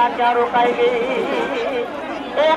સેવા ક્યાં રોકાઈ ગઈ એ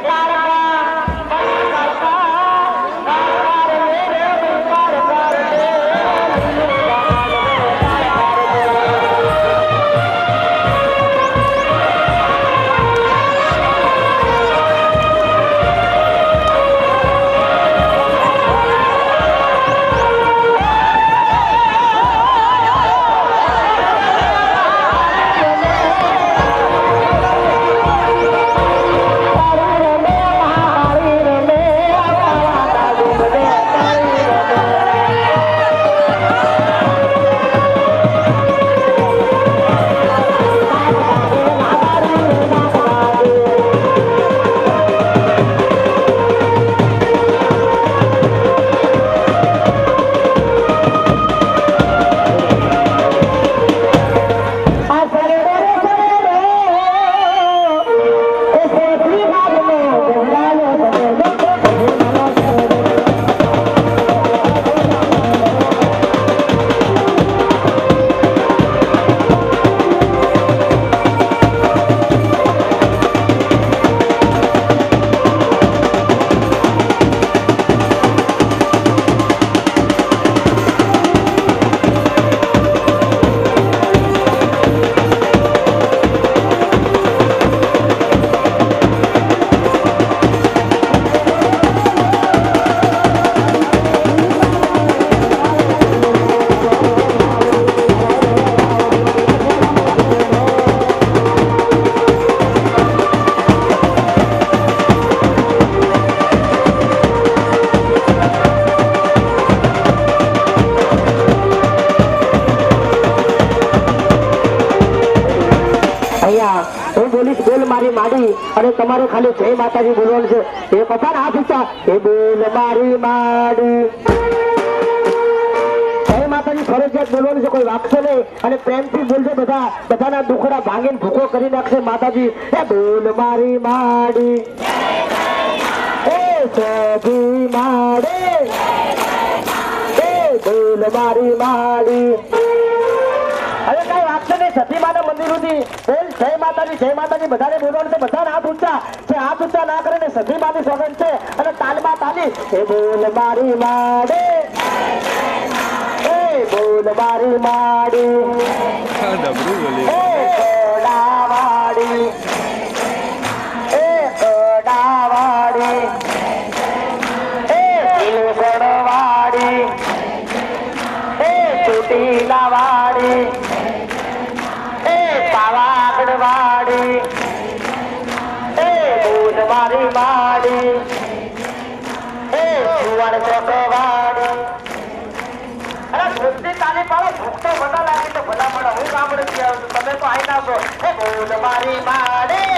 અને તમારે ખાલી જય માતાજી બોલવાનું છે એ પપ્પા હાથ ઊંચા એ બોલ મારી માડી જય માતાજી ફરજિયાત બોલવાનું છે કોઈ વાગશે નહીં અને પ્રેમથી બોલજો બધાના દુખડા ભાંગીને ભૂકો કરી નાખશે માતાજી એ બોલ મારી માડી એ સભી માડી એ બોલ મારી માડી હવે કઈ વાગશે નહીં સતી માના મંદિર સુધી બોલ જય માતાજી બધાને બોલવાનું છે બધાને હાથ ઊંચા છે હાથ ઊંચા ના કરે ને સતી માની સોગન છે અને તાલમાં તાલી એ બોલ મારી માડી એ બોલ મારી માડી એ કોડાવાડી એ કોડાવાડી એ ફૂલગોળવાડી એ ચોટીલાવાડી પાવાગઢવાડી એ બુધવારી વાડી એ સુવર્ણ ચોકવાડી અરે ભૂખથી તાલી પાડો ભૂખ તો બધા લાગી તો ભલા પડે હું ગામડે થી આવું તમે તો આવી ના છો એ બુધવારી વાડી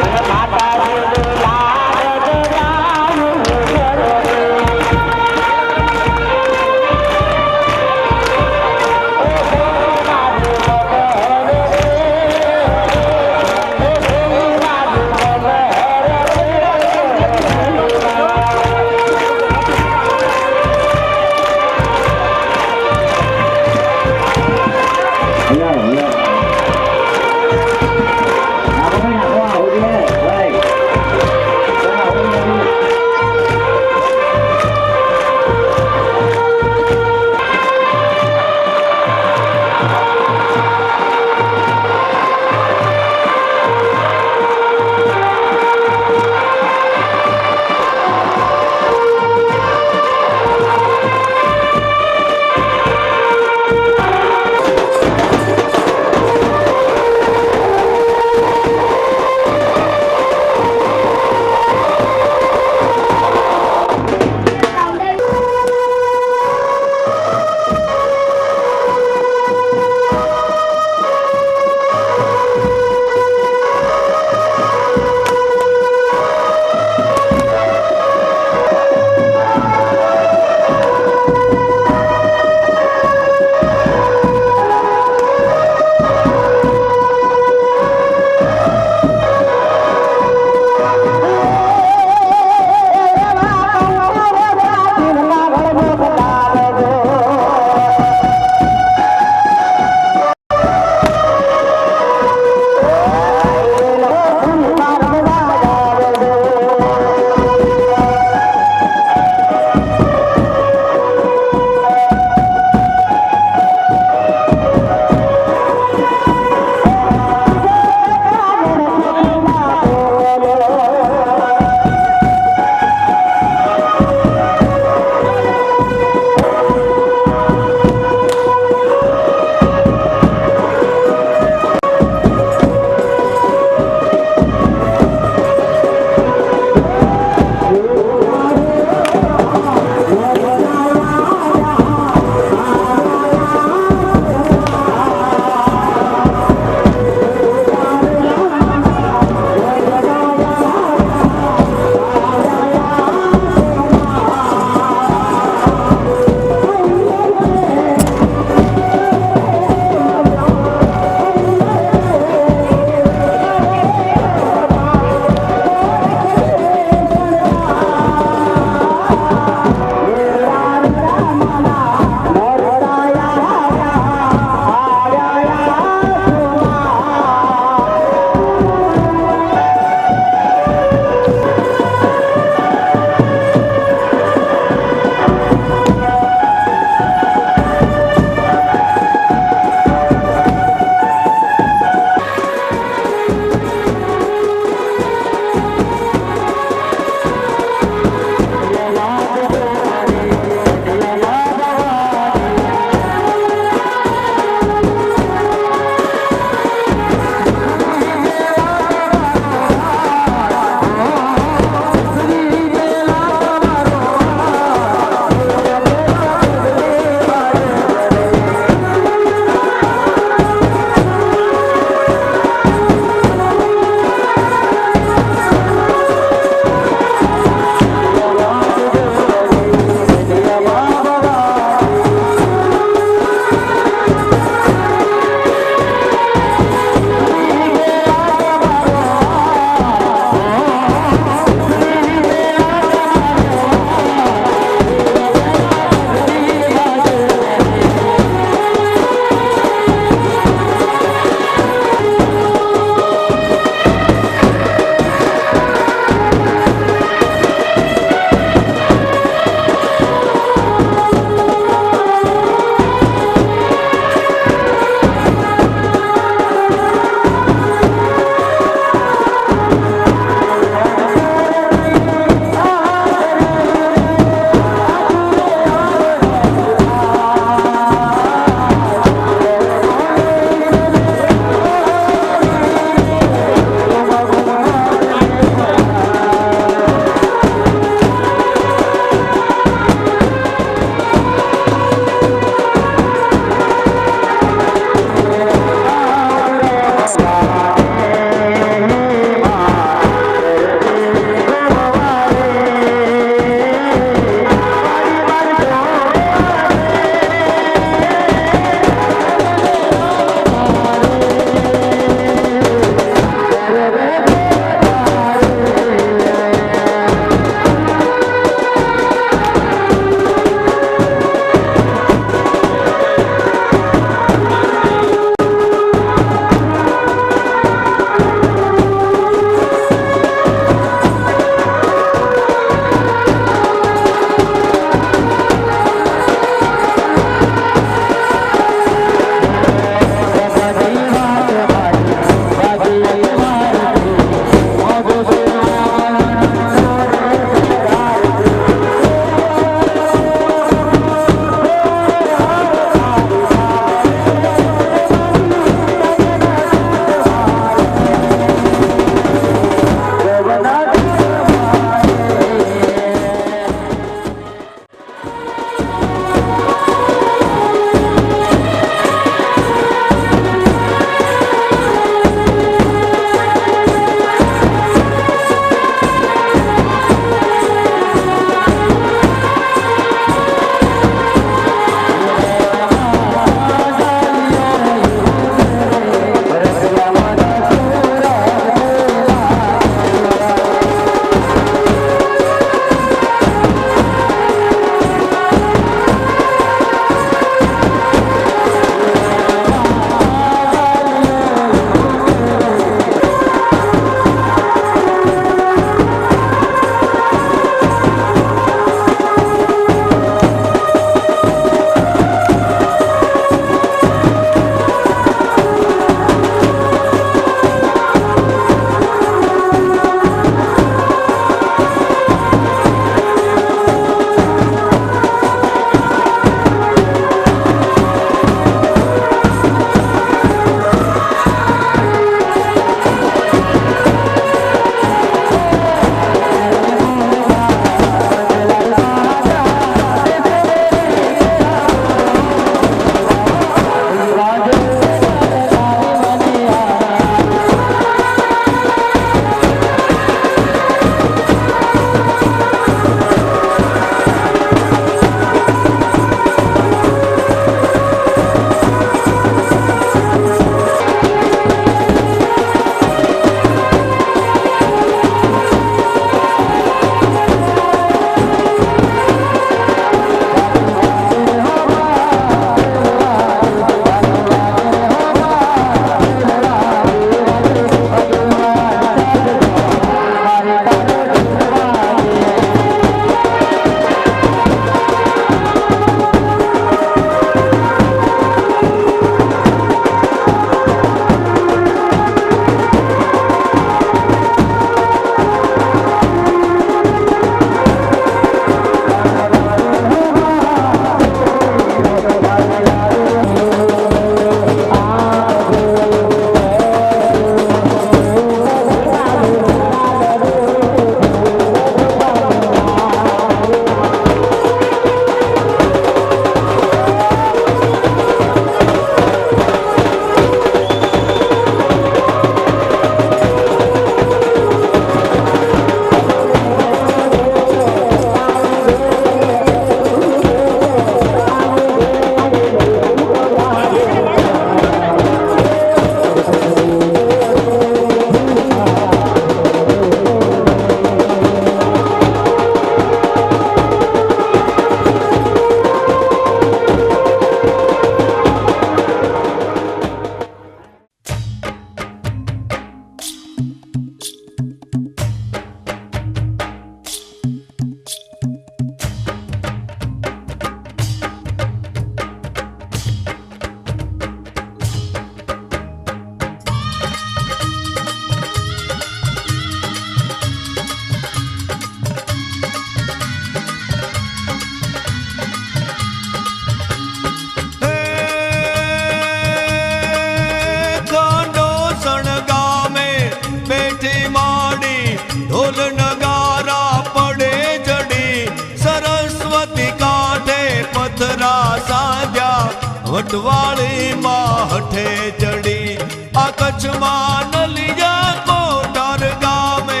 કોટવાળી માં હઠે ચડી આ કચ્છમાં નલિયા કોટર ગામે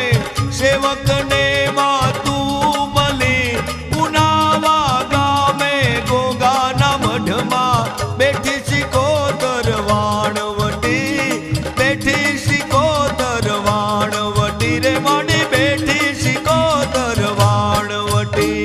સેવકને માં તું મળી ઉનાવા ગામે ગોગાના મઢમાં બેઠી સિકોતર વાણવટી બેઠી સિકોતર વાણવટી રે માડી બેઠી સિકોતર વાણવટી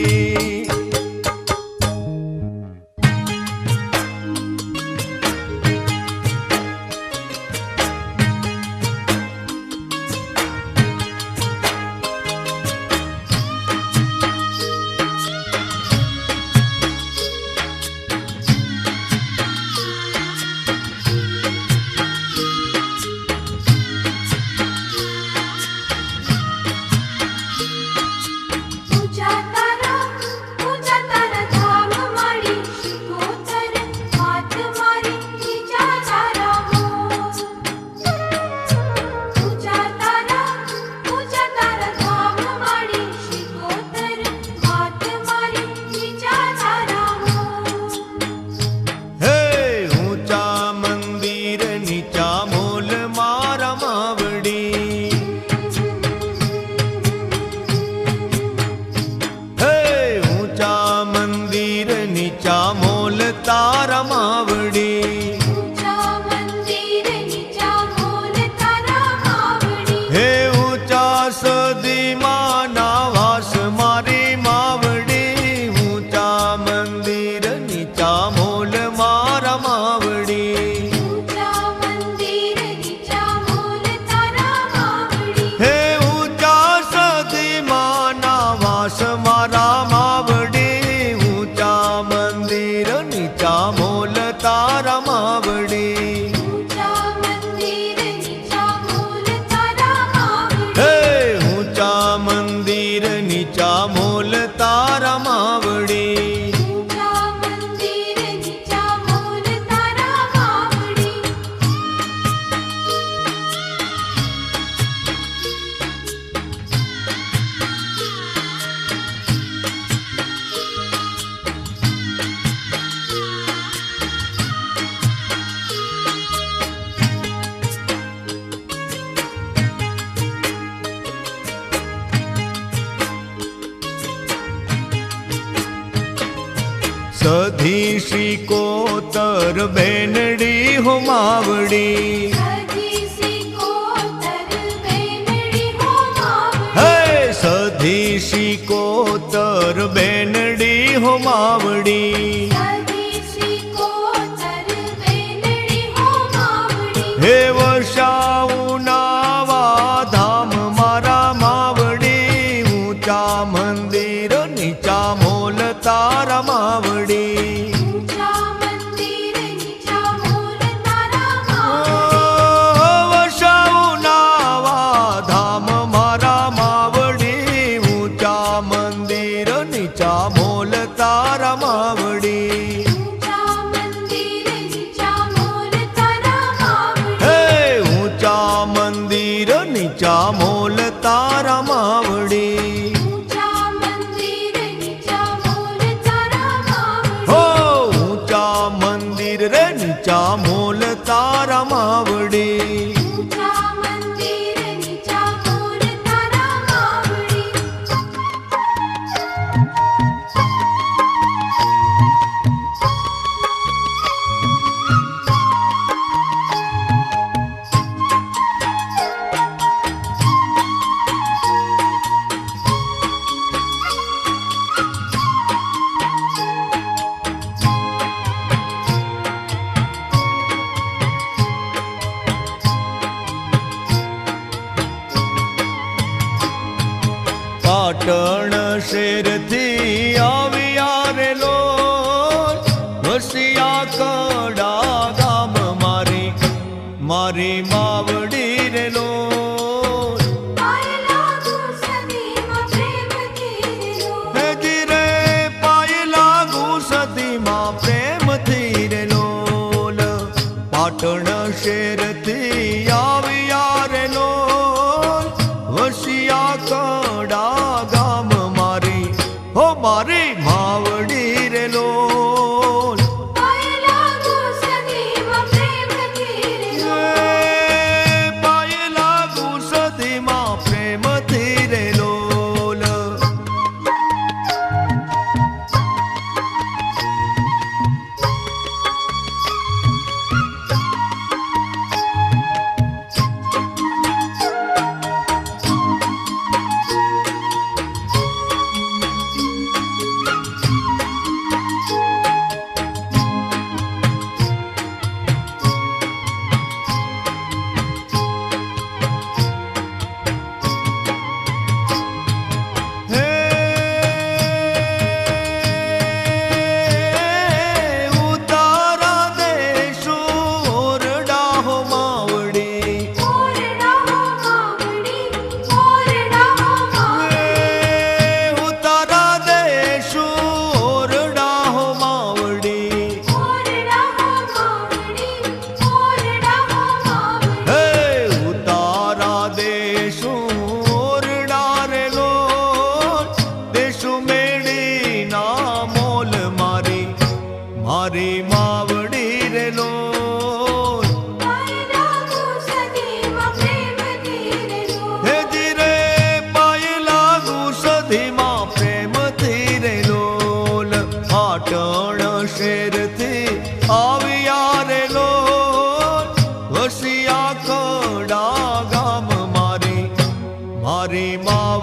ચામોલ તારા માવડી હે ઊંચા સદીમાં નાવાસ મારી માવડી ઊંચા મંદિર નીચા મોલ મારા માવડી હે ઊંચા સદીમાં નાવાસ મારા માવડી ઊંચા મંદિર નીચા મોલ તારા માવડી હે ઊંચા મંદિર નીચા મોલ તારા માવડી સધી સિકોતર બેનડી હો માવડી હે સધી સિકોતર બેનડી હો માવડી હે વસાઉનાવા ધામ મારા માવડી ઊંચા મંદિર નીચા મોલ તારા માવડી વસાઉનાવા ધામ મારા માવડી ઊંચા મંદિર નીચા મોલ તારા માવડી હે ઊંચા મંદિર નીચા મોલ તારા માવડી રે નીચા મોલ તારા માવડી પાટણ શેરથી આવ્યા રે લો વસિયા કડા ગામ મારી મારી માવડી રે લો હેજી રે પાય લાગુ સદીમાં પ્રેમથી રે લોલ પાટણ શેરથી આવ્યા રે લો વસિયા કડા ગામ મારી હો મારી માવડી રે લોલ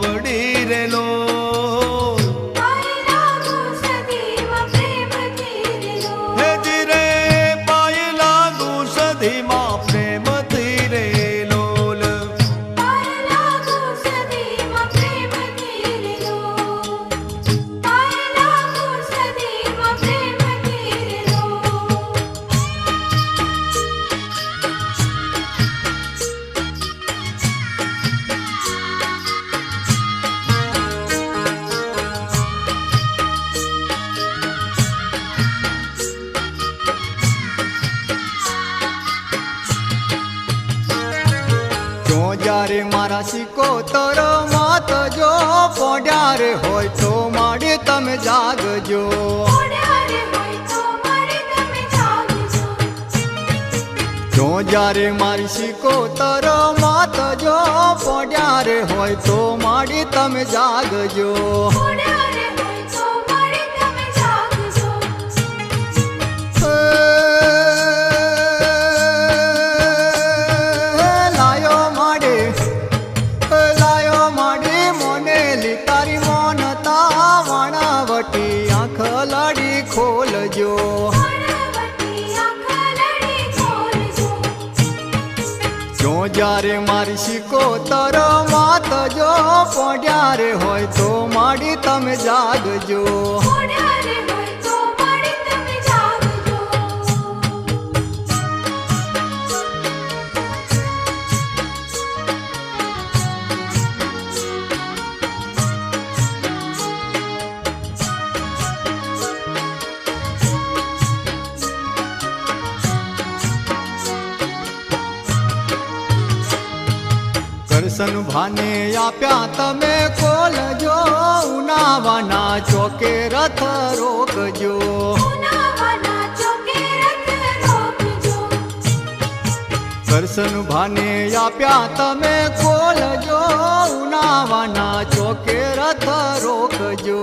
માવડી રે લોલ હેજી રે પાય લાગુ સધીમાં પ્રેમથી રે લોલ જો જ્યારે મારા સિકોતર માત જો પોઢ્યા રે હોય તો માડી તમે જાગજો જો જ્યારે મારી સિકોતર માત જો પોઢ્યા રે હોય તો માડી તમે જાગજો લાયો માડી મોનેલી તારી મોનતા વાણાવટી આંખ લડી ખોલજો જો જ્યારે મારી સિકોતર માત જો પોઢ્યા રે હોય તો માડી તમે જાગજો કરશન ભાને આપ્યા તમે ખોલજો ઉનાવાના ચોકે રથ રોકજો કરશન ભાને આપ્યા તમે ખોલજો ઉનાવાના ચોકે રથ રોકજો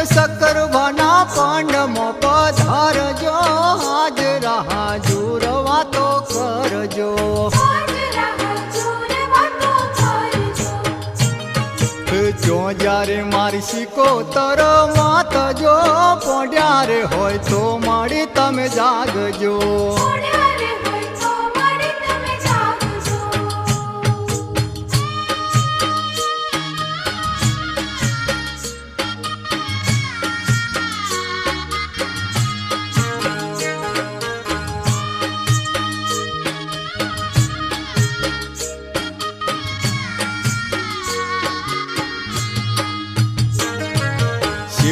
શક્કર ભાના પાંડમો પધારજો હાજરા હાજુર વાતો કરજો જો જ્યારે મારી સિકોતર માત જો પોઢ્યા રે હોય તો માડી તમે જાગજો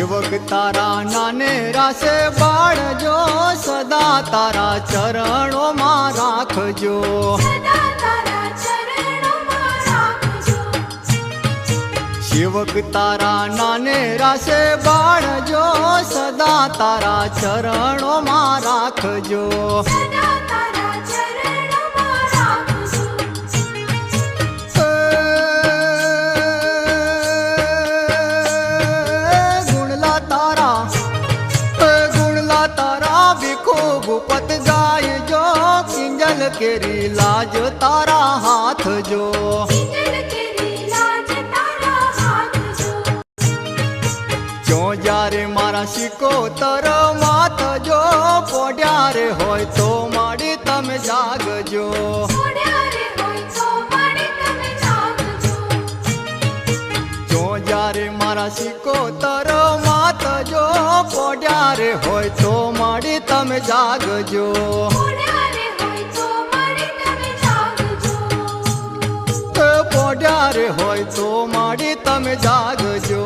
સેવક તારા નાને રાસે બાળજો સદા તારા ચરણોમાં રાખજો સેવક તારા નાને રાસે બાળજો સદા તારા ચરણોમાં રાખજો ભૂપત ગાય જો કિંજલ કેરી લાજ તારા હાથ જો જો જ્યારે મારા સિકોતર માત જો પોઢ્યા રે હોય તો માડી તમે જાગજો જો જ્યારે મારા સિકોતર માત જો પોઢ્યા રે હોય તો માડી તમે જાગજો પોઢ્યા રે હોય તો માડી તમે જાગજો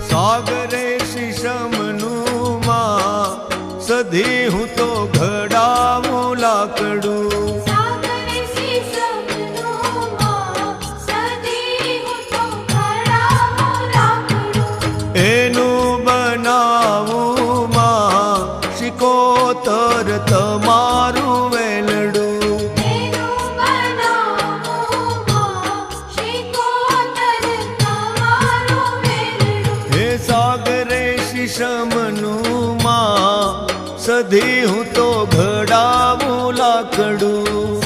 સાગરે શીશમનું માં શીખોતર તમારું વેલડું. હે સાગરે શીશમનું માં સધી હું તો ઘડાવું લાકડું.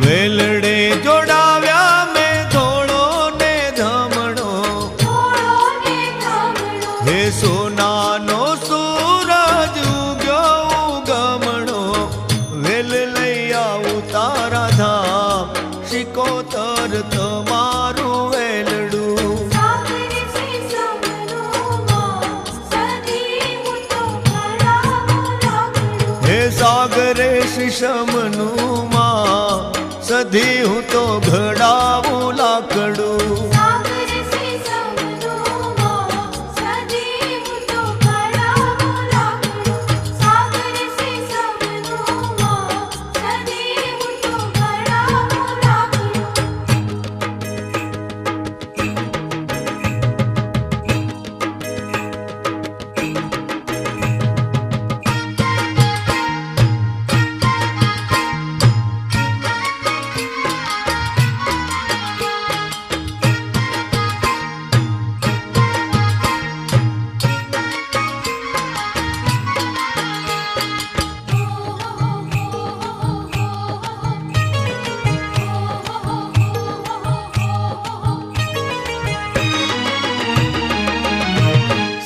વેલડે જોડાવ્યા મેં ધોળો ને ધમણો. હે સોનાનો સૂરજ ઉગ્યો ઉગમણો. વેલ લઈ આવું તારા ધામ શીખોતર તમારું વેલડું. હે સાગરે શીશમનું માં સધી હું તો ઘડાવું લાકડું.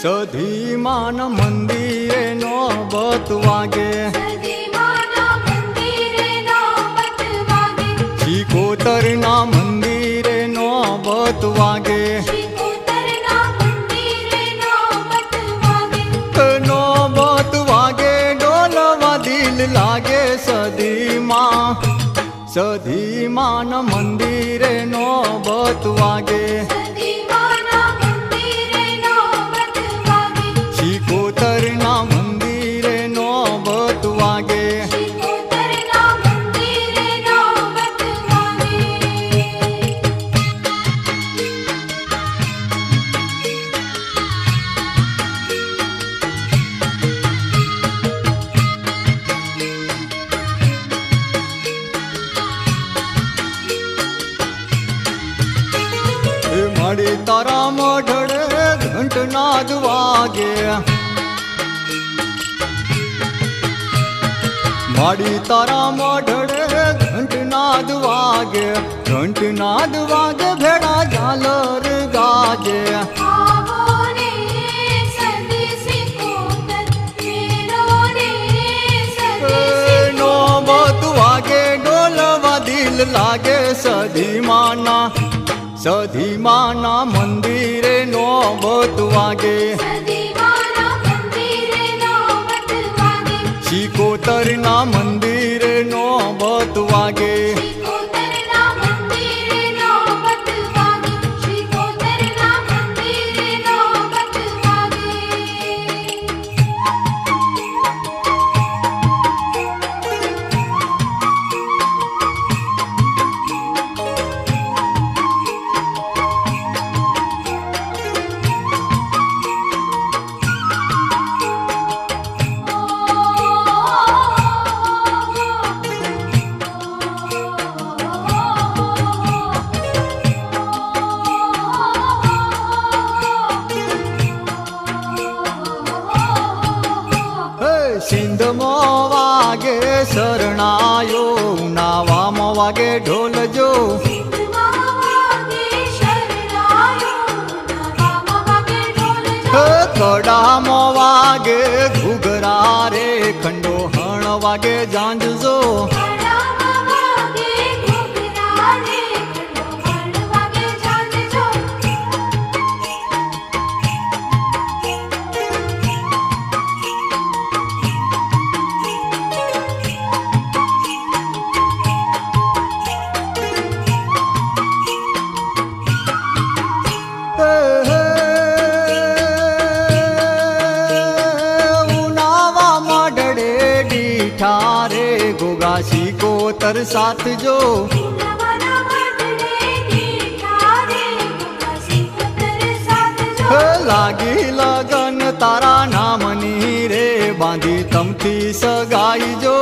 સધી માના મંદિરે નોબત વાગે. શીખોતરના મંદિરે નોબત વાગે. નોબત વાગે ડોલવા દિલ લાગે. સધી માના મંદિરે નોબત વાગે. શીખોતરના મંદિરે નોબત વાગે. મારી તારા મોઢડે ઘંટનાદ વાગે. મારી તારા મોઢડે ઘંટનાદ વાગે. ઘંટનાદ વાગે ભેડા ઝાલર ગાજે. નોબત વાગે ડોલવા દિલ લાગે. સધી માના મંદિરે નોબત વાગે. શીખોતરના મંદિરે નોબત વાગે. સિંધમાં વાગે શરણાયો. નાવામાં વાગે ઢોલજો. કડામાં વાગે ઘૂઘરા રે ખંડો. હણ વાગે ઝાંઝો. સિકોતર સાથ જો લાગી લગન તારા નામની રે બાંધી તમથી સગાઈ જો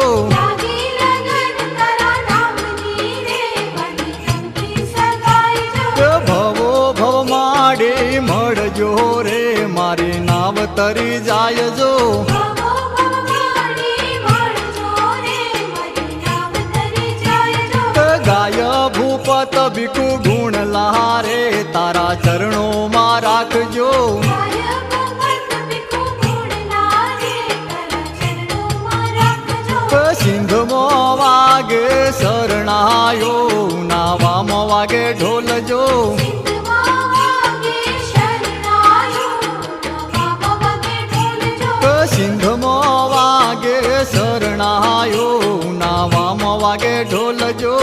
ભવો ભવ માડે મળજો રે મારી નાવ તરી જાય જો ગાય ભૂપત ભીખુ ગુણ લારે તારા ચરણોમાં રાખજો સિંધમાં વાગે શરણાયો નાવામાં વાગે ઢોલજો સિંધમાં વાગે શરણાયો નાવામાં વાગે ઢોલજો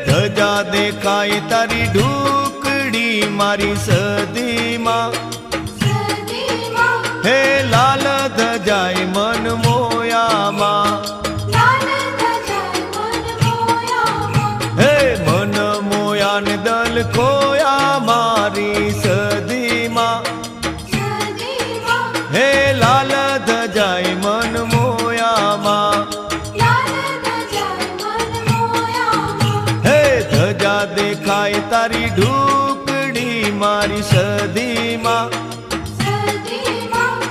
ધજા દેખાય તારી ઢુકડી મારી સદીમાં હે લાલ ધજાય મન મોયામાં હે મન મોયા ને દલ ખોયા મારી સદીમાં હે લાલ ધજાય મન મોયામાં ધજા દેખાય તારી ઢુકડી મારી સદીમાં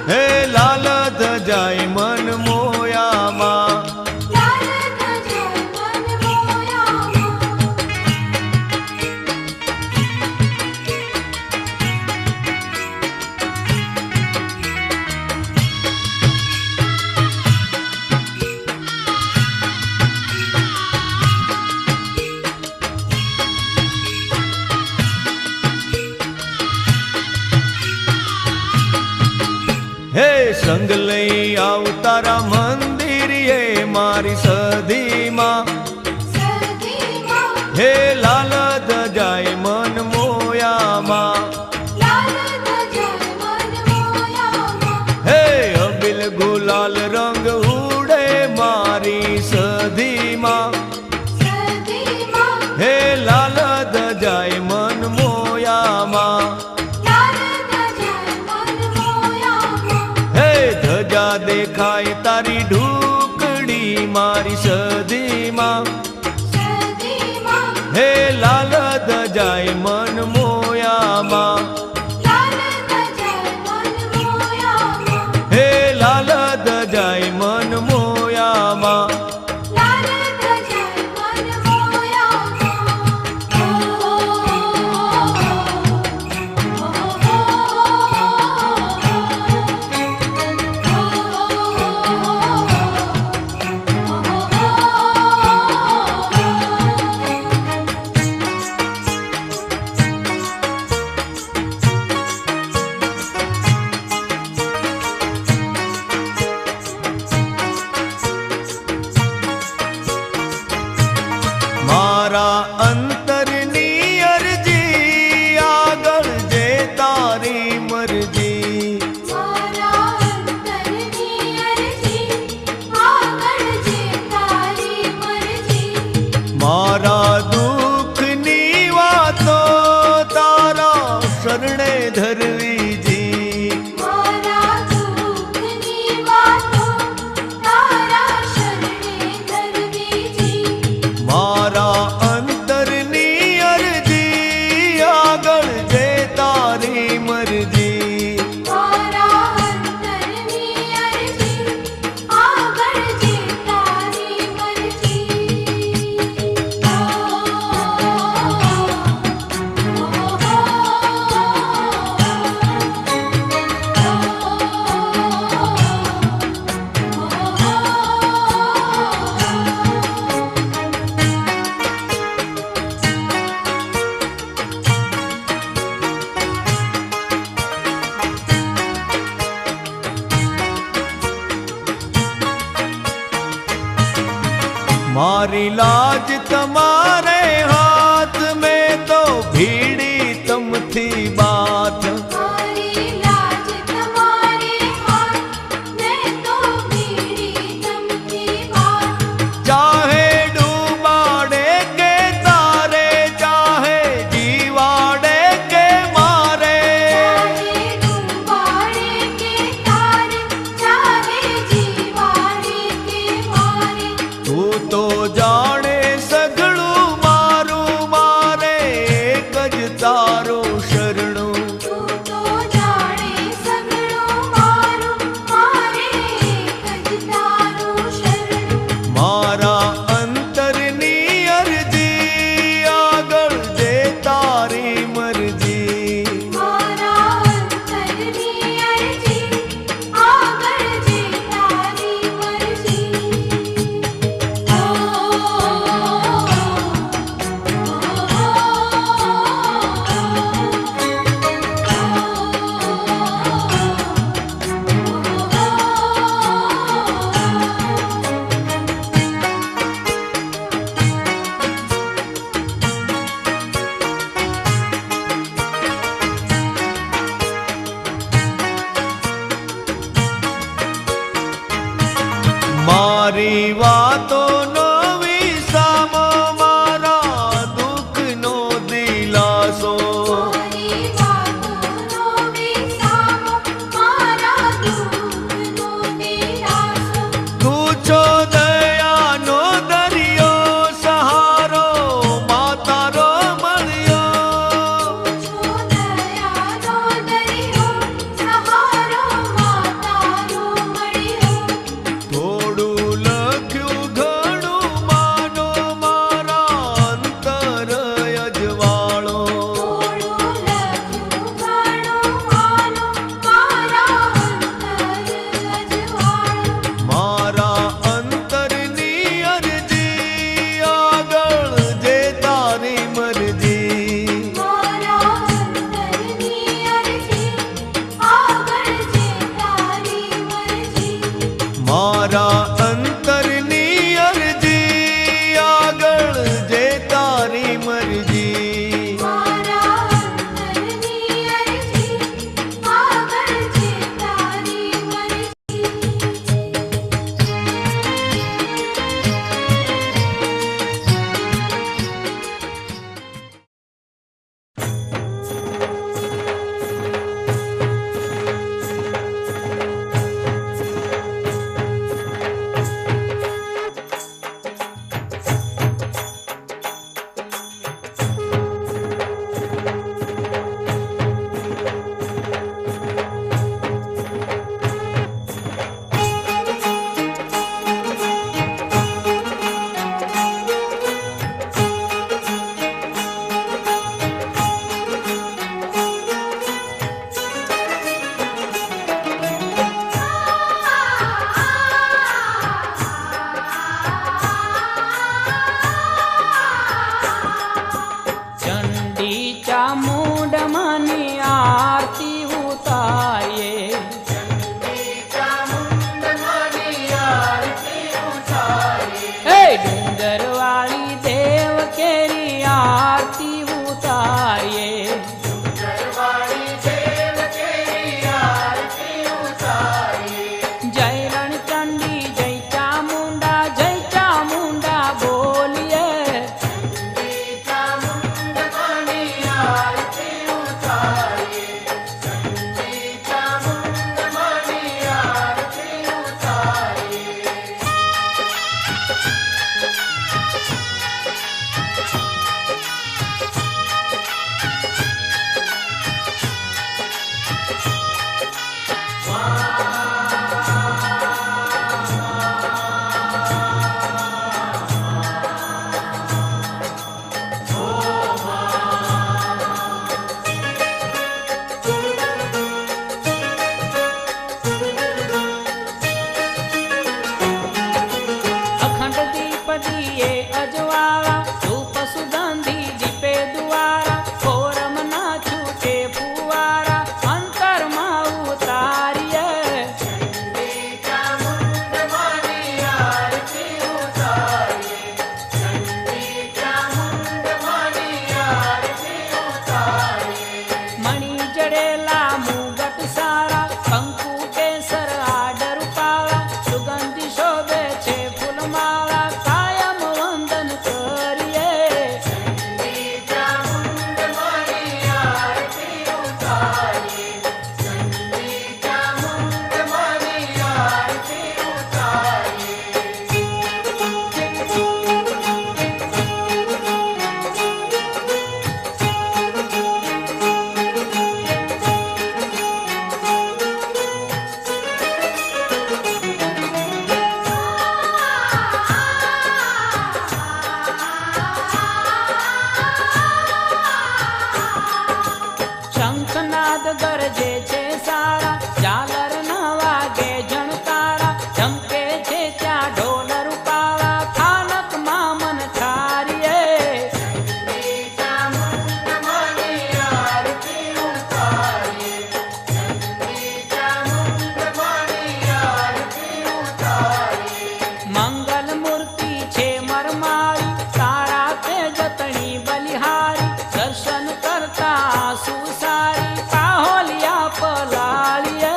હે લાલ ધજાય મન મોયામાં હે સંગ લઈ આવ તારા મંદિરે મારી સદીમાં હે લાલ ધજાય મન મોયામાં હે અબિલ ગુલાલ રંગ ઉડે મારી સદીમાં હે લાલ ધજાય મન મોયામાં ધજા દેખાય તારી ઢુકડી મારી સદીમાં હે લાલ ધજાય મન મોયામાં હે લાલ ધજાય મન મોયામાં मारी लाज तमारे हाथ में तो भीड़ी तम थी बात मारी लाज तुम्हारे हाथ में तो भीड़ी तमकी बात चाहे डूबाड़े के तारे चाहे जीवाड़े के मारे चाहे डूबाड़े के तारे चाहे जीवाड़े के मारे तू तो जाने सगड़ू નાદ ગરજે છે સારા, ઝાલર ના વાગે જણકારા, ઝમકે છે ત્યાં ઢોલ રૂપાળા, થાનકમાં મન ઠારીએ. મંગલ મૂર્તિ છે મરમારી, તારા તે જતણી બલિહારી, દર્શન કરતા સુસારી, પાહોલિયા પલાળીએ.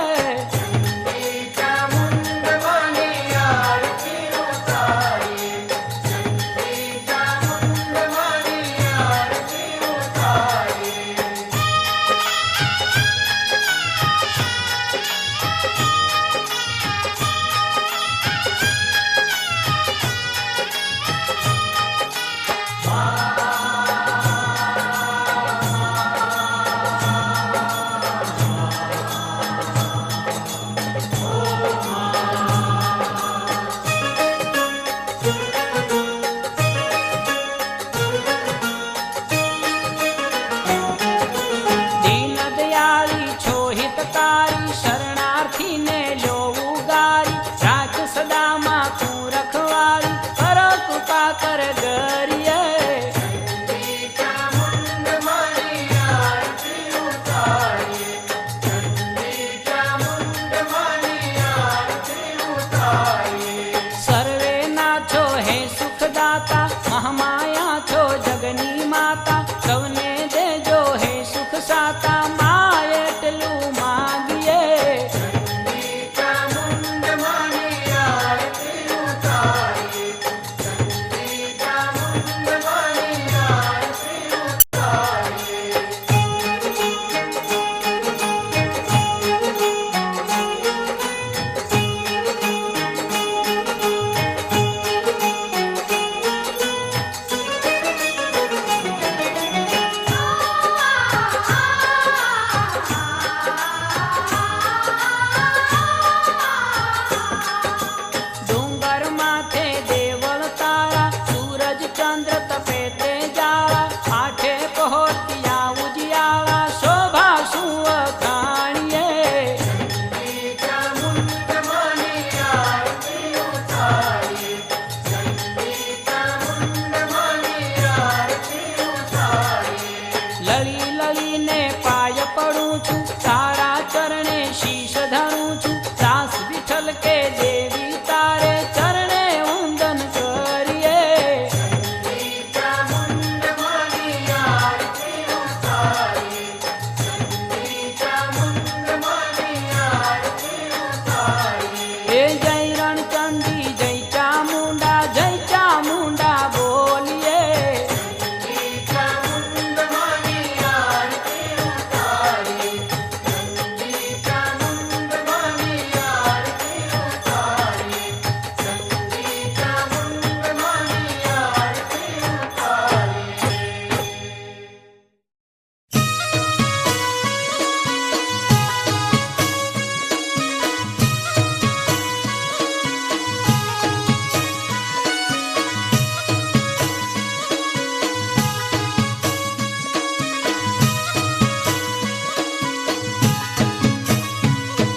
દીન દયાળી છો હિતકારી, શરણાર્થીને લો ઉગારી, રાખ સદામાં તું રખવાળી, કરો કૃપા કર ગરીએ. સર્વે ના છો હે સુખદાતા, મહામાયા છો જગની માતા, સૌને દેજો હે સુખ સાતા, મા એટલું માંગીએ. ડુંગર માથે દેવળ તારા, સૂરજ ચંદ્ર તપે તે જાળા, આઠે પહોંચ્યા ઉજિયાળા, શોભા શું વખાણીએ. લળી લળીને પાય પડું છું, તારા ચરણે શીશ ધરું છું, દાસ વિઠ્ઠલ કે દેવી તારે ચરણે વંદન કરીએ. એ જય રણચંડી જય ચામુંડા, જય ચામુંડા બોલીએ.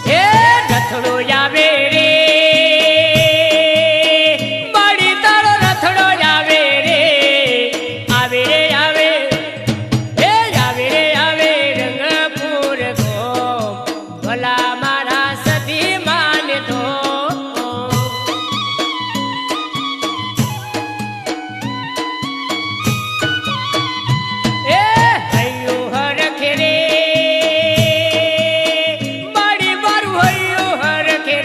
એ રથડો આવે રે, બળી તારો રથડો આવે રે, આવે રે આવે, એ આવે રે આવે, રંગપુર ગો ભલા મારા સતી માન તો. એ હૈયું હરખે રે, બળી મારું હૈયું હરખે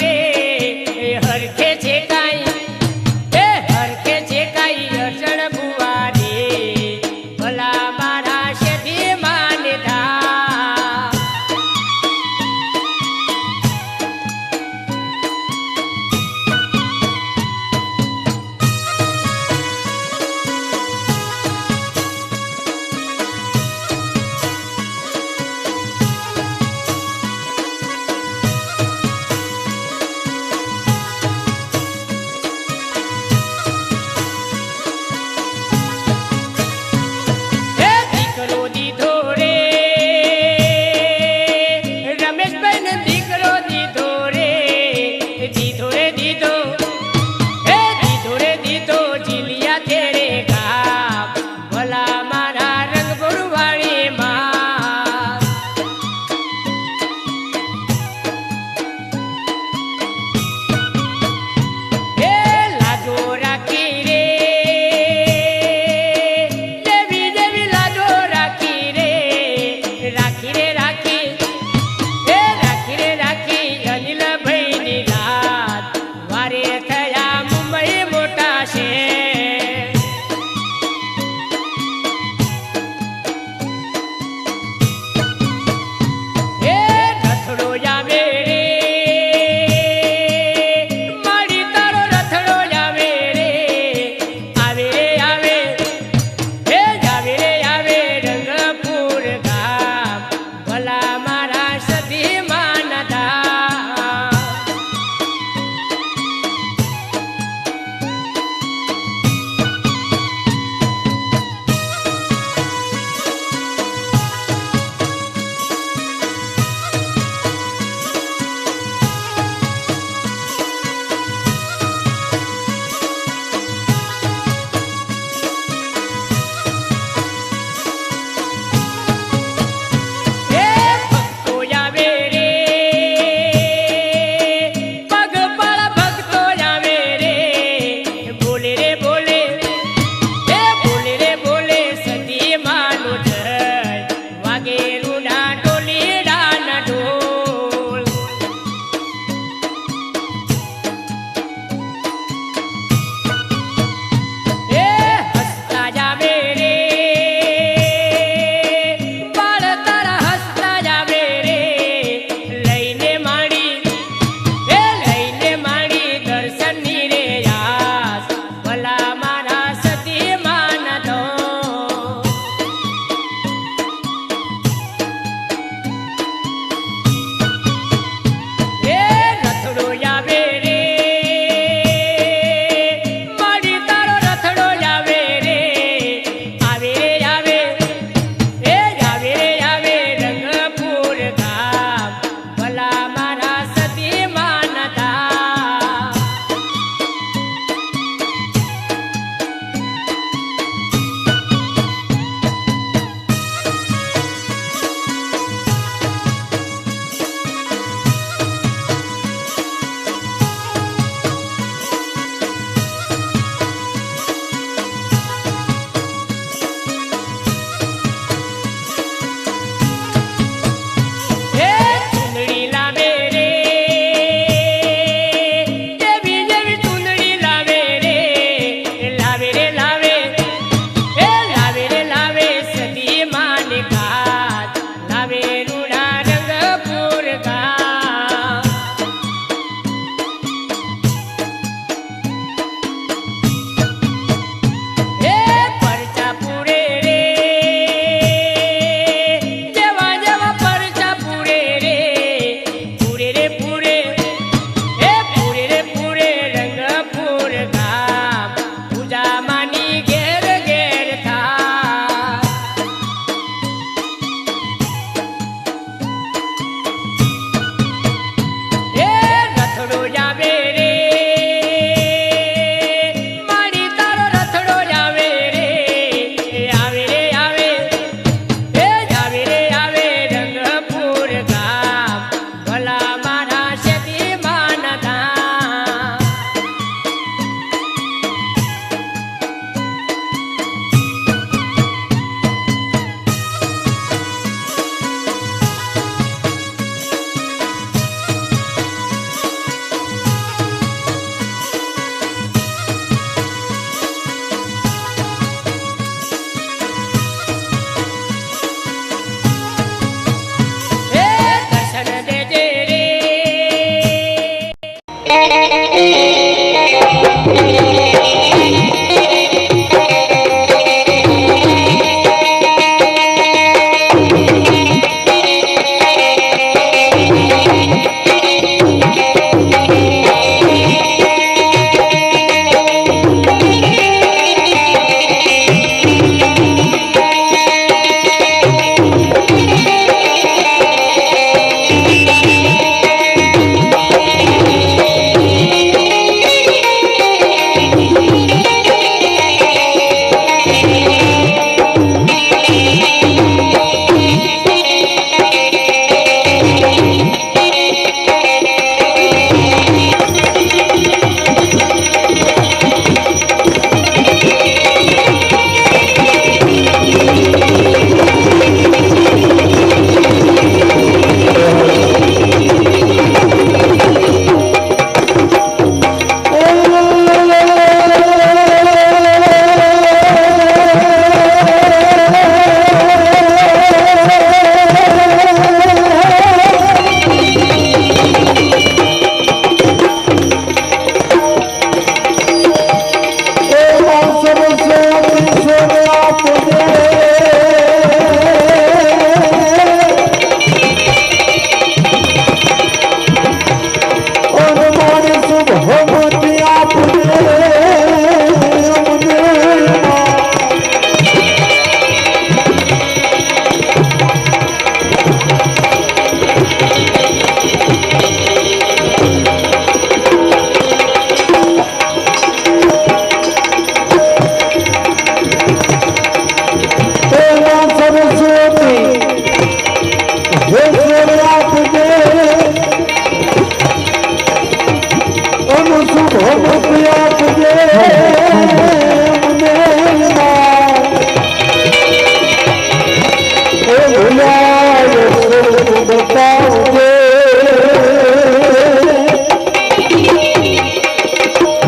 બતાવજે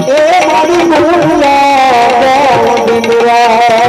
એ મારી ભૂલા દિનરા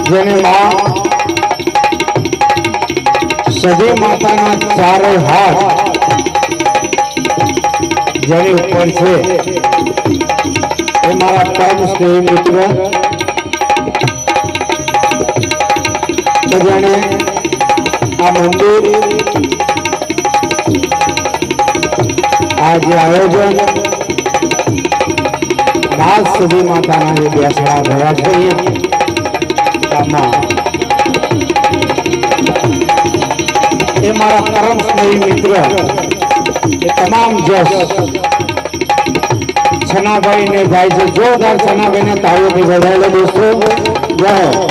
જેની માં સદી માતાના ચારે હાથ જેની ઉપર છે એ મારા પરમ સ્નેહી મિત્ર તો જાણે આ મંદિર આ જે આયોજન આજ સુધી માતાના જે બેસડા ગયા છે ગામમાં એ મારા પરમ સ્નેહી મિત્ર એ તમામ જસ છનાભાઈ ને જાય છે જોરદાર છનાભાઈ ને તાળીઓથી વધારેલો દોસ્તો જય હો.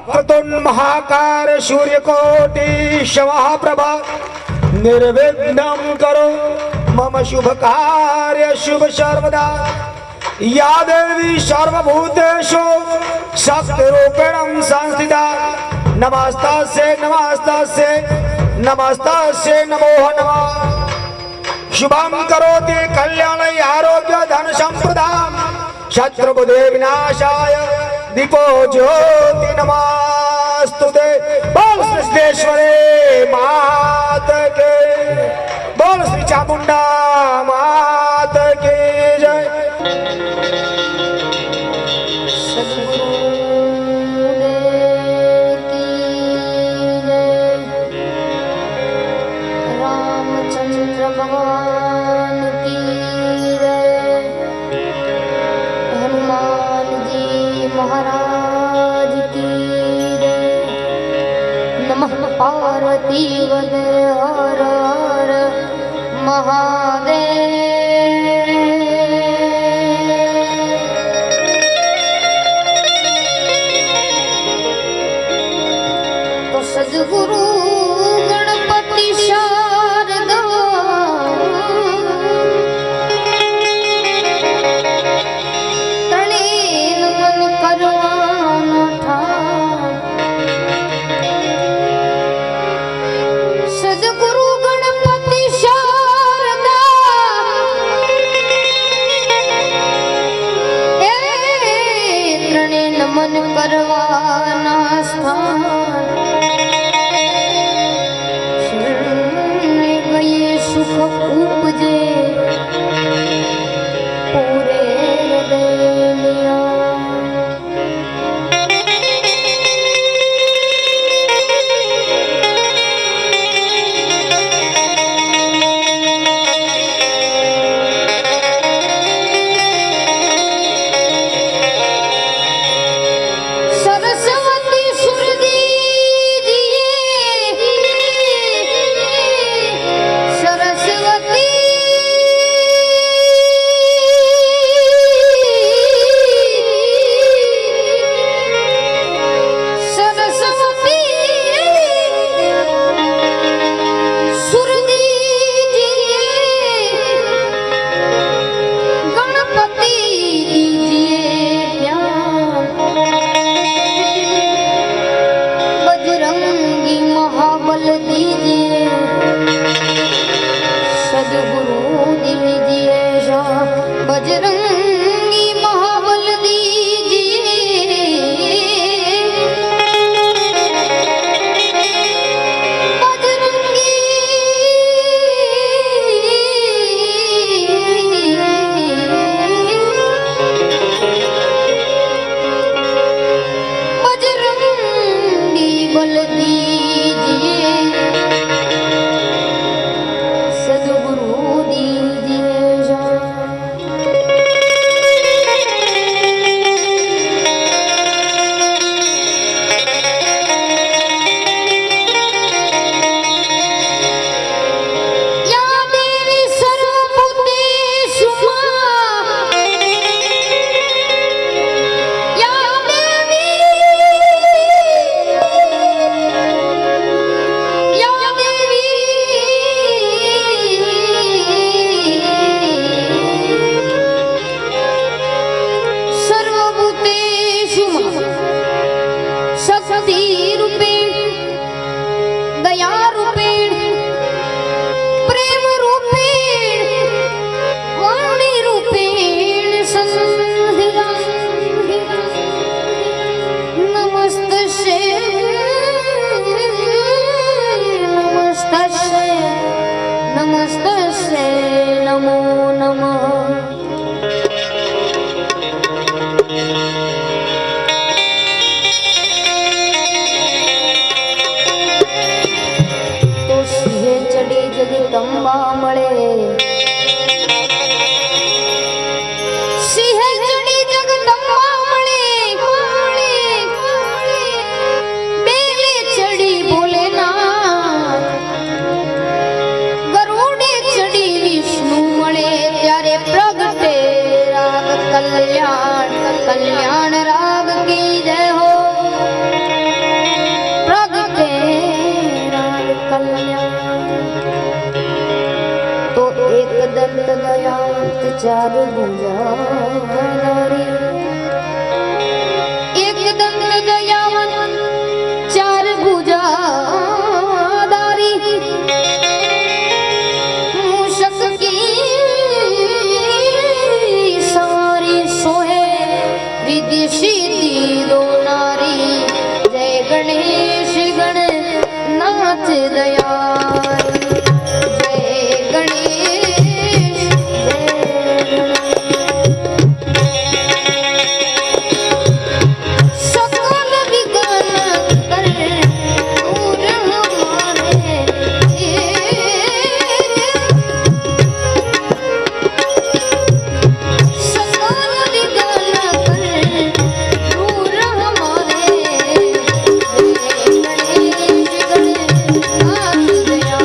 वक्रतुंड महाकार सूर्यकोटि समप्रभा निर्विघ्नं करो मम शुभ कार्य शुभ सर्वदा या देवी सर्वभूतेषु शक्तिरूपेण संस्थिता नमस्तास्यै नमस्तास्यै नमस्तास्यै नमो नमः शुभं करोति कल्याणै आरोग्य धन संप्रदां शत्रुबुद्धि विनाशाय दीपो ज्योति नमस्तुते बोल श्री सिद्धेश्वरी मात के बोल श्री चामुंडा मात की जय रामचंद्र भगवान की जय हनुमान जी महाराज की जय नमः पार्वती वदे हर हर महादेव तो सद्गुरु गणपति शारदा तणेन मन करवाना ठार सद्गुरु गणपति शारदा ए तणेन मन करवाना स्थान सुख उपजे पूरे हृदय सरस्वती सुरदी सरस्वती सरस्वती सुरदी गणपति बजरंगी महाबल दीजिए सद्गुरु दीजिए बजरंगी महाबल दीजिए बजरंगी बजरंगी बल दीजिए सद्गुरु दीजिए या देवी सर्वभूतेषु या देवी या देवी सर्वभूतेषु शक्ति रूपेण दया रूपेण प्रेम रूपेण वाणी रूपेण संस्थिता नमस्तस्यै नमस्तस्यै नमस्तस्यै नमो नमः तो सिंहे चढ़ी जगदंबा मळे सिंहे चढ़ी जगदंबा मळे बेले चढ़ी भोलेनाथ गरुड़े चढ़ी विष्णु मळे त्यारे प्रगट दयावंत चार भुजाधारी एक दंत दयावंत चार भुजाधारी मूषक की सारी सोहे रिद्धि सिद्धि दो नारी जय गणेश गणनाथ दयाल जय गणेश सकल विघ्न कर दूर हमारे सकल विघ्न कर दूर हमारे जय गणेश गणनाथ दयाल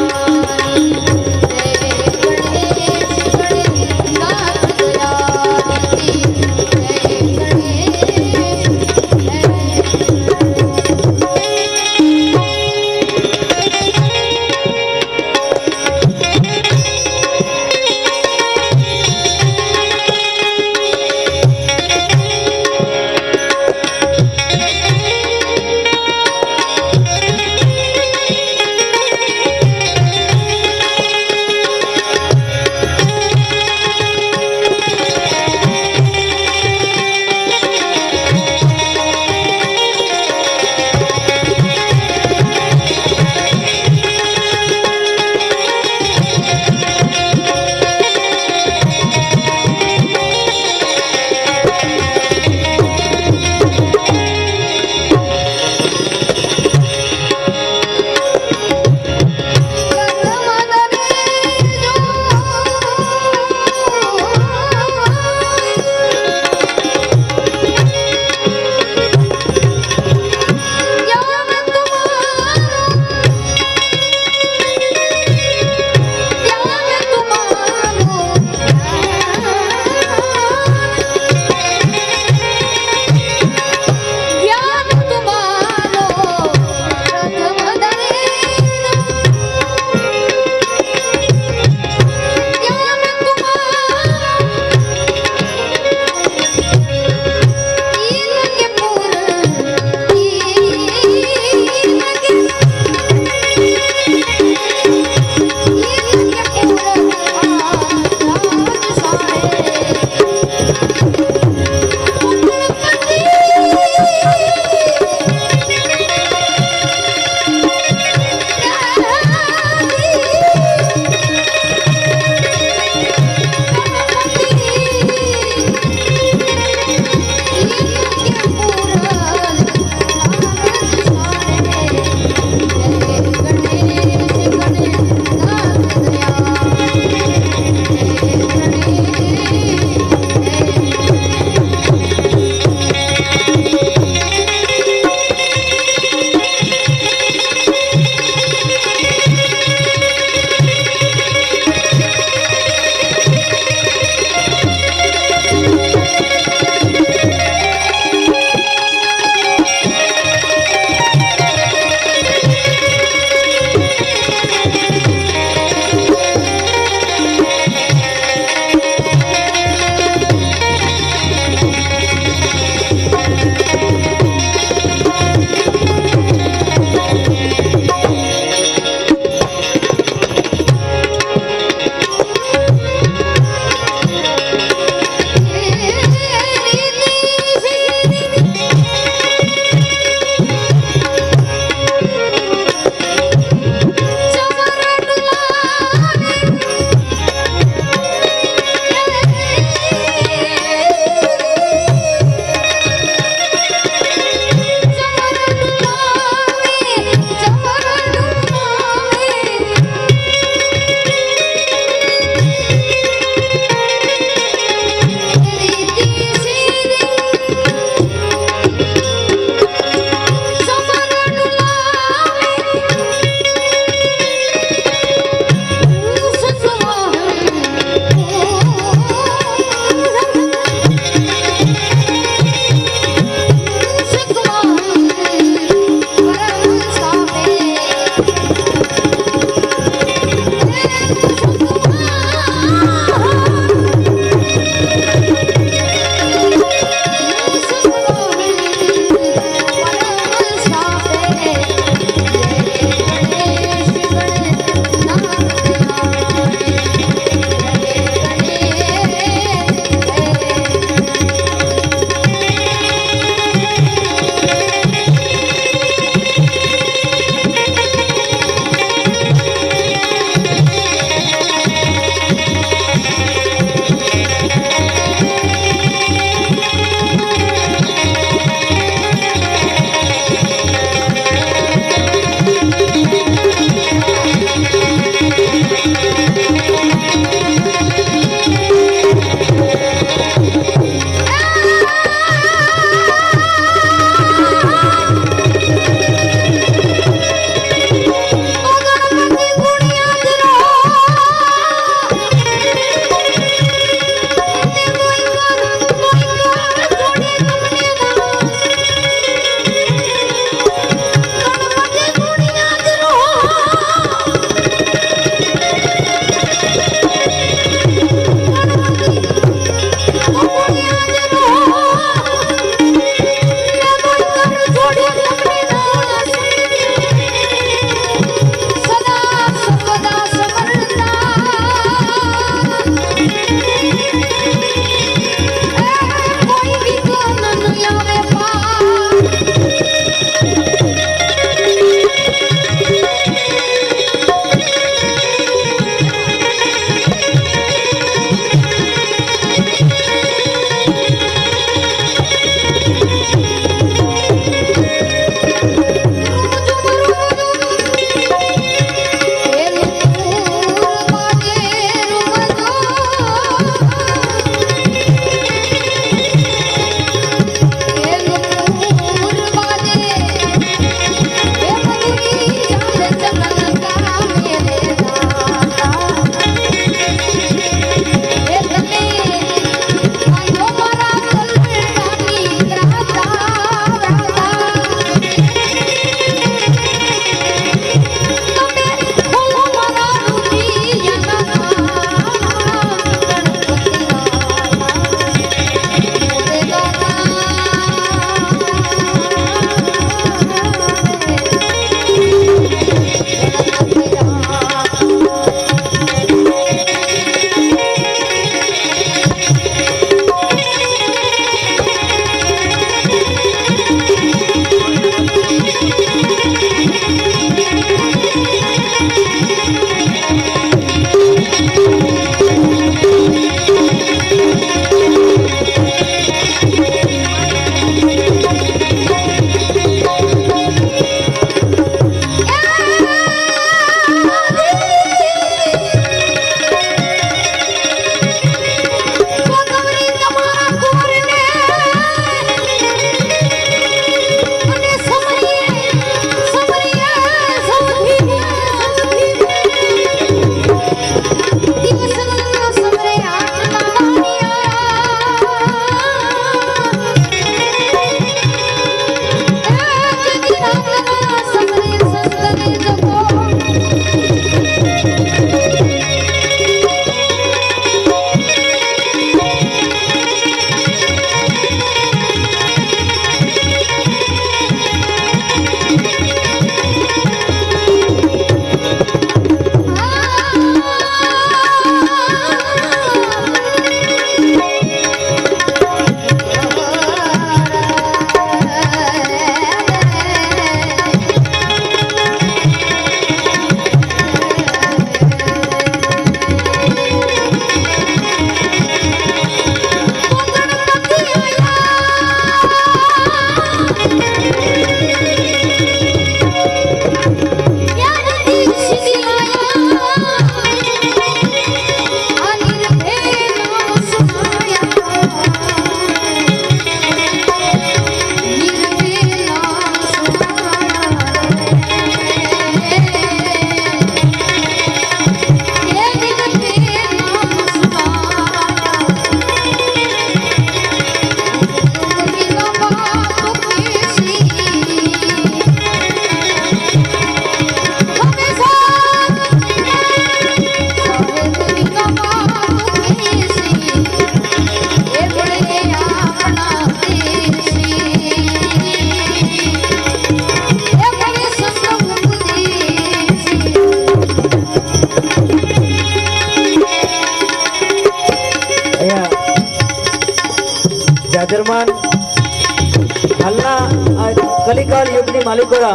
આ કલિકાળ યુગની માલિકોરા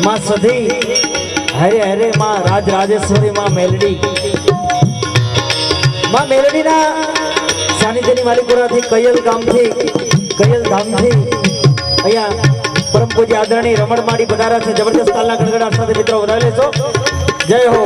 માં સધી હરે હરે માં રાજરાજેશ્વરી માં મેલડીના સાનિધ્યની માલિકોરાથી કયલ ગામથી કયલ ધામથી અહીંયા પરમ પૂજ્ય આદરણીય રમણ માડી પધારા છે. જબરદસ્ત તાલના ગણગડાટ સાથે મિત્રો વધાવી લેશો. જય હો.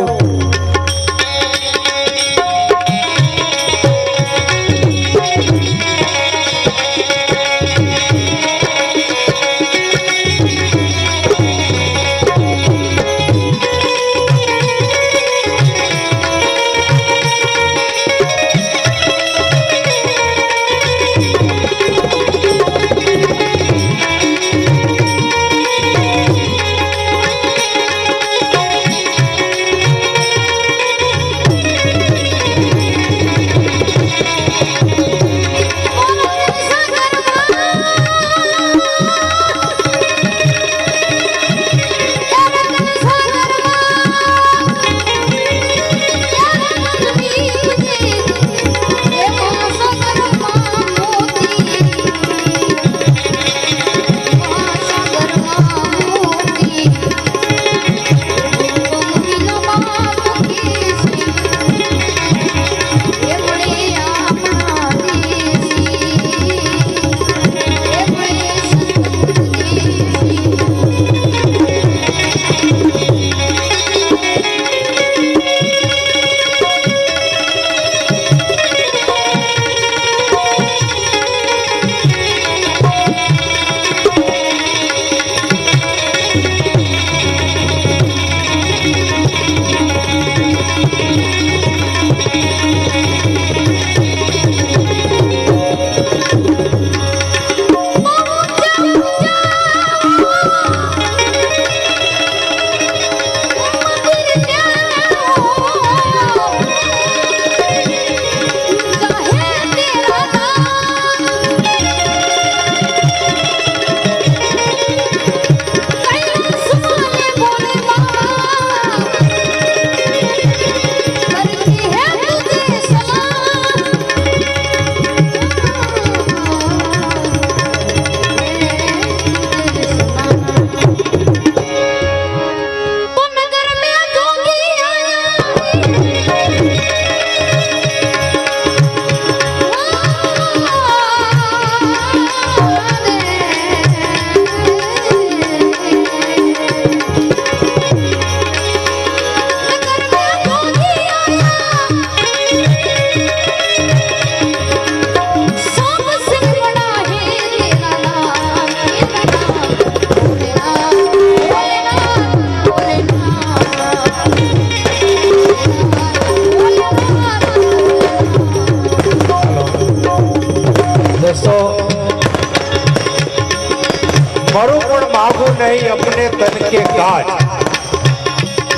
मरु पण मागू नहीं अपने तन के काज,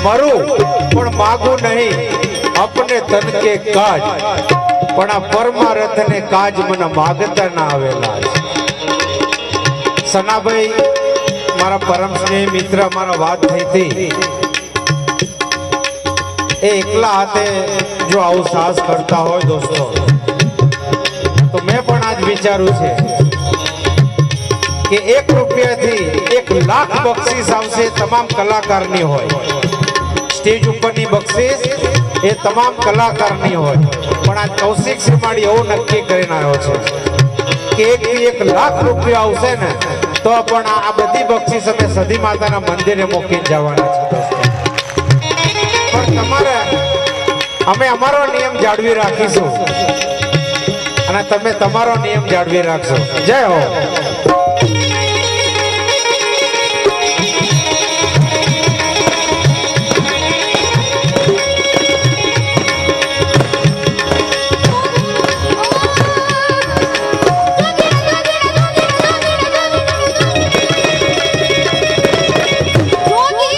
मरु पण मागू नहीं अपने तन के काज, पण आ परमार्थ ने काज मन मागता ना आवेला। सनाभाई मारा परम स्नेही मित्र मारा बात थई थी एकला हाथे जो आવું साहस करता हो दोस्तों, तो मैं पण आज विचारू छे कि 1 रुपया थी 1 लाख बक्षीस आवशे तमाम कलाकारनी होय। स्टेज उपरनी बक्षीस ए तमाम कलाकारनी होय, पण आज कौशिक श्रीमाળી एवो नक्की करीने आव्यो छे कि 1 लाख रुपया आवशे ने तो पण आ बधी बक्षीस अमे सधी माताना मंदिरे मूकीने जवाना छे दोस्तों। पण तमारे अमे अमारो नियम जाळवी राखीशुं अने तमे तमारो नियम जाळवी राखशो। जय हो। Yogi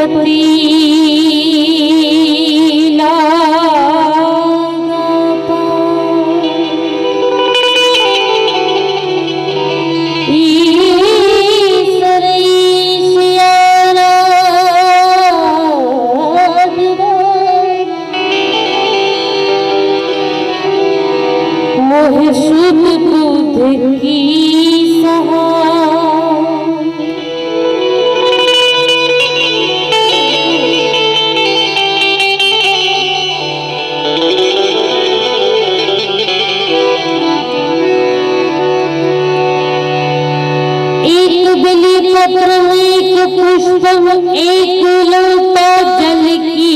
गणपति मोह शुद्ध बुद्ध की सहा एक बेली पत्र एक पुष्प एक लोटा जल की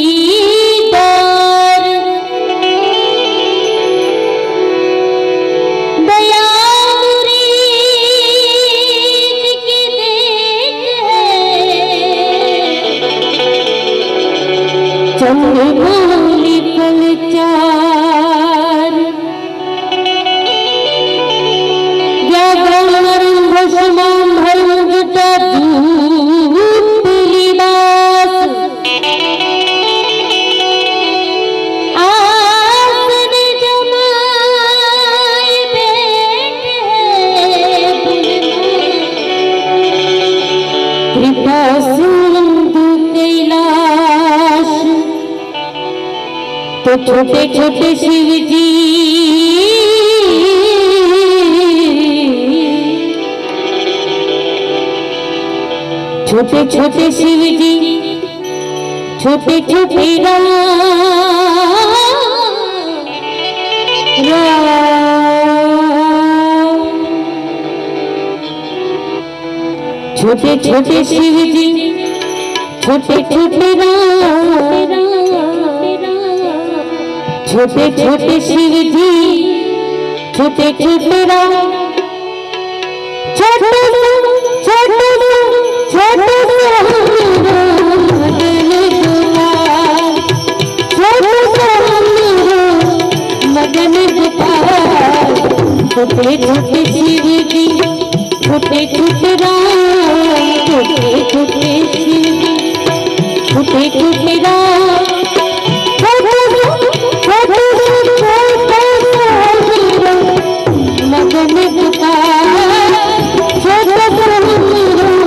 दार दयामुरी की देख है चंद्रमौली फल चार कृपा सिंधु कैलाश तो छोटे छोटे शिव जी छोटे छोटे शिव जी छोटे छोटे राम छोटे छोटे शिव जी छोटे छोटे राम छोटे छोटे शिव जी छोटे छोटे राम छोटे छोटे छोटे मदन गोपाल छोटे छोटे शिव जी छोटे छोटे राम छोटे छोटे शिव जी छोटे छोटे राम मदन गोपाल छोटे छोटे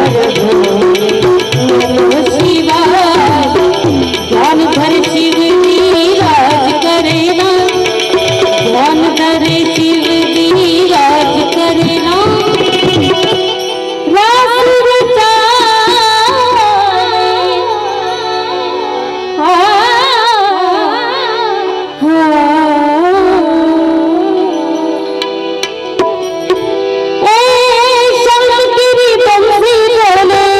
धर भोले नमः शिवाय ज्ञान धर शिव जी राज करेना ज्ञान धर शिव जी राज करेना रास रचाए शंकरी बंसी बोले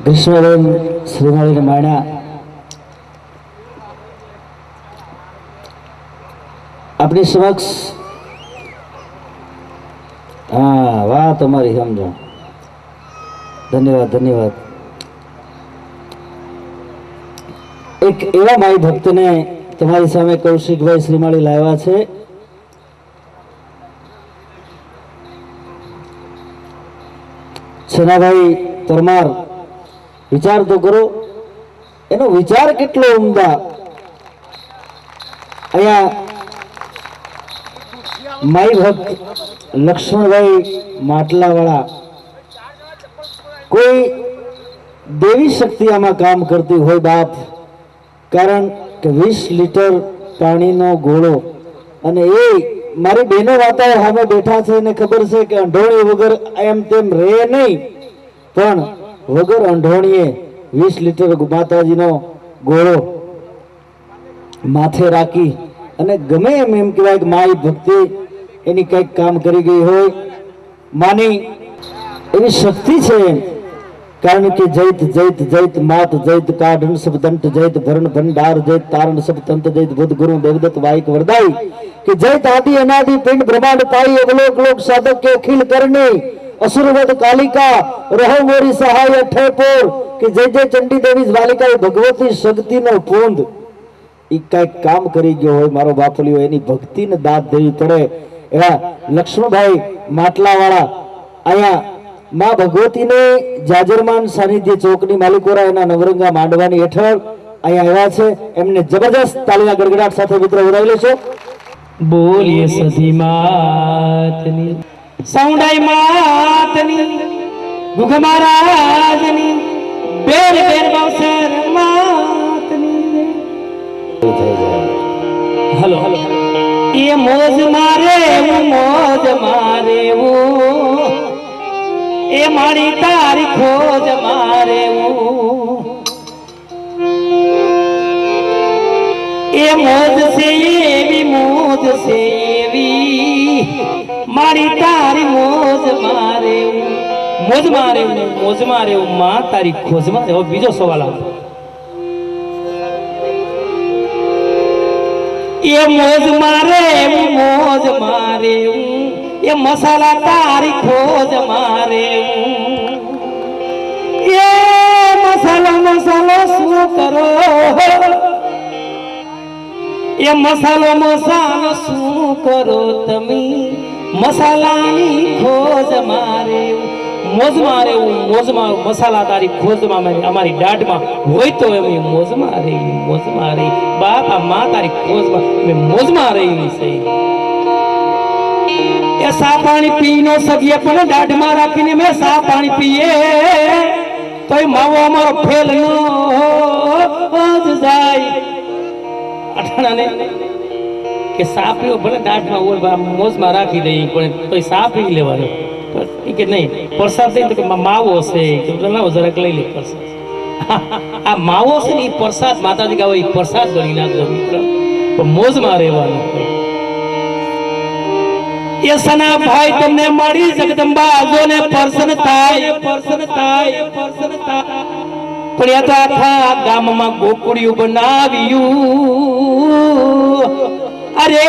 ગ્રીષ્મબેન શ્રીમાળીને માણ્યા આપણી સમક્ષ હા વાહ તમારી સમજો ધન્યવાદ ધન્યવાદ એક એવા માઈ ભક્તને તમારી સામે કૌશિકભાઈ શ્રીમાળી લાવ્યા છે છનાભાઈ પરમાર વિચાર તો કરો એનો વિચાર કેટલો ઉમદા અહીંયા માઈ ભક્ત લક્ષ્મણભાઈ માટલાવાળા કોઈ દેવી શક્તિ આમાં કામ કરતી હોય બાપ કારણ કે 20 લીટર પાણીનો ગોળો અને એ મારી બહેનો વાતાએ સામે બેઠા છે ને ખબર છે કે અંઢોણી વગર એમ તેમ રહે નહીં પણ વગર અંઢોણીએ 20 લીટર માતાજીનો ગોળો માથે રાખી અને ગમે એમ કહેવાય કે મારી ભક્તિ એની કંઈક કામ કરી ગઈ હોય માની એવી શક્તિ છે કારણ કે જૈત જૈત જૈત માત જૈત કાઢન સબ દંત જૈત ભરણ ભંડાર જૈત તારણ સબ તંત જૈત બુદ્ધ ગુરુ દેવદત્ત વાઈક વરદાઈ કે જૈત આદि અનાદि पिंड ब्रह्मांड पाई अवलोक लोक साधक के अखिल करने असुरवद कालिका रहो मोरी सहाय ठेपोर કે જય જય ચંડી દેવી બાલિકા એ ભગવતી શક્તિનો પૂંદ ઈ કઈક કામ કરી ગયો હોય મારો બાપલિયો એની ભક્તિને દાદ દેવી પડે એવા લક્ષ્મણભાઈ માટલાવાળા અહીંયા માં ભગવતીને જાજરમાન સાનિધ્ય ચોકની માલિકોરા એના નવરંગા માંડવાની હેઠળ અહીંયા આવ્યા છે એમને જબરદસ્ત તાળીના ગડગડાટ સાથે મિત્રો વધાવી લેશો બોલીએ સતી માતની સૌંડાઈ માતની ગુગ મહારાજની બેર બેર બવસર માતની હલો હલો એ મોજ મારે એ મારી તારી ખોજ મારે એ મોજ છે એવી મારી તારી મોજ મારે માં તારી ખોજ મારે. હવે બીજો સવાલ આવે એ મોજ મારે એ મસાલા તારી ખોજ મારે એ મસાલો શું કરો એ મસાલો શું કરો તમે મસાલાની ખોજ મારે મોજ મારે મસાલા તારી ખોજમાં અમારી દાઢમાં હોય તો એમ મોજ મારે બાપા માં તારી ખોજમાં મોજ મારે છે એ સા પાણી પી નો શકીએ પણ દાઢમાં રાખીને મેં સા પાણી પીએ તો માવો અમારો ફેલ નો જાય અઠાણાને કે સા પીવો ભલે દાઢમાં હોય મોજમાં રાખી દઈ પણ તો સા પી લેવાનો કે નહીં પ્રસાદ દઈ તો કે માવો છે લાવો જરાક લઈ લે પ્રસાદ આ માવો છે ને એ પ્રસાદ માતાજી ગાવો એ પ્રસાદ ગણી નાખજો મિત્ર પણ મોજમાં રહેવાનું એ સના ભાઈ તમને મળી જગદંબા જોને પરસન થાય પણ એ તો આખા ગામમાં ગોકુળિયું બનાવ્યું અરે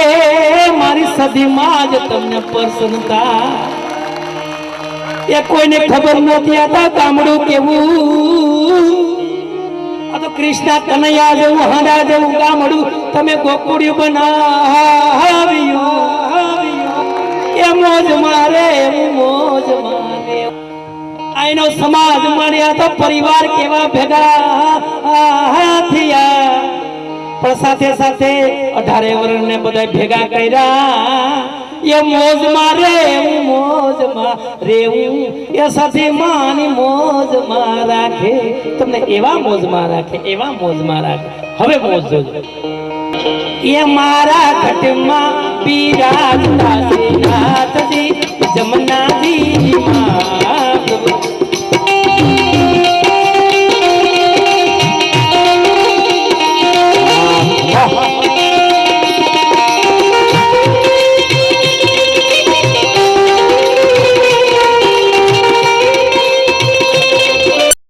મારી સદીમાં જ તમને પરસન થાય એ કોઈને ખબર નહોતી આ ગામડું કેવું આ તો કૃષ્ણ કનૈયા જેવું હાડા જેવું ગામડું તમે ગોકુળિયું બનાવ્યું એ મોજ મારે આઈનો સમાજ મળ્યા તો પરિવાર કેવા ભેગા થયા પણ સાથે સાથે 18 વર્ષને બધા ભેગા કર્યા એ મોજ મારે એ સાથે માની મોજમાં રાખે તમને એવા મોજમાં રાખે હવે મોજ જોજો એ મારા ઘટમાં બિરાજતા છે નાથજી જમનાજી માં